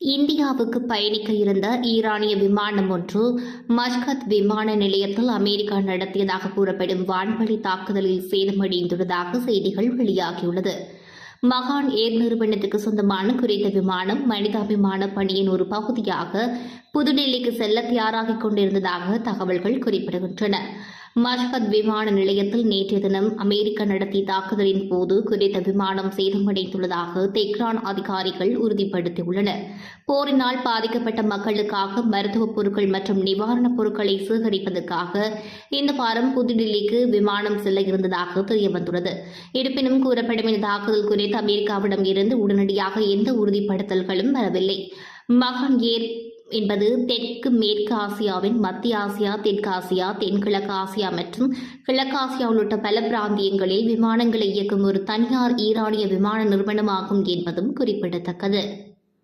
இந்தியாவுக்கு பயணிக்க இருந்த ஈரானிய விமானம் ஒன்று மஸ்கத் விமான நிலையத்தில் அமெரிக்கா நடத்தியதாக கூறப்படும் வான்வழி தாக்குதலில் சேதமடைந்துள்ளதாக செய்திகள் வெளியாகியுள்ளது. மகான் ஏர் நிறுவனத்துக்கு சொந்தமான குறித்த விமானம் மனிதாபிமான பணியின் ஒரு பகுதியாக புதுடெல்லிக்கு செல்ல தயாராகிக் கொண்டிருந்ததாக தகவல்கள் குறிப்பிடுகின்றன. மஸ்கத் விமான நிலையத்தில் நேற்றைய தினம் அமெரிக்கா நடத்திய தாக்குதலின் போது குறித்த விமானம் சேதமடைந்துள்ளதாக தெஹ்ரான் அதிகாரிகள் உறுதிப்படுத்தியுள்ளனர். போரினால் பாதிக்கப்பட்ட மக்களுக்காக மருத்துவப் பொருட்கள் மற்றும் நிவாரணப் பொருட்களை சேகரிப்பதற்காக இந்த வாரம் புதுடில்லிக்கு விமானம் செல்ல இருந்ததாக தெரியவந்துள்ளது. இருப்பினும் கூறப்படும் இந்த தாக்குதல் குறித்து அமெரிக்காவிடம் இருந்து உடனடியாக எந்த உறுதிப்படுத்தல்களும் வரவில்லை. மகான் ஏர் என்பது தெற்கு மேற்கு ஆசியாவின் மத்திய ஆசியா, தெற்காசியா, தென்கிழக்கு ஆசியா மற்றும் கிழக்காசியா உள்ளிட்ட பல பிராந்தியங்களில் விமானங்களை இயக்கும் ஒரு தனியார் ஈரானிய விமான நிறுவனமாகும் என்பதும் குறிப்பிடத்தக்கது.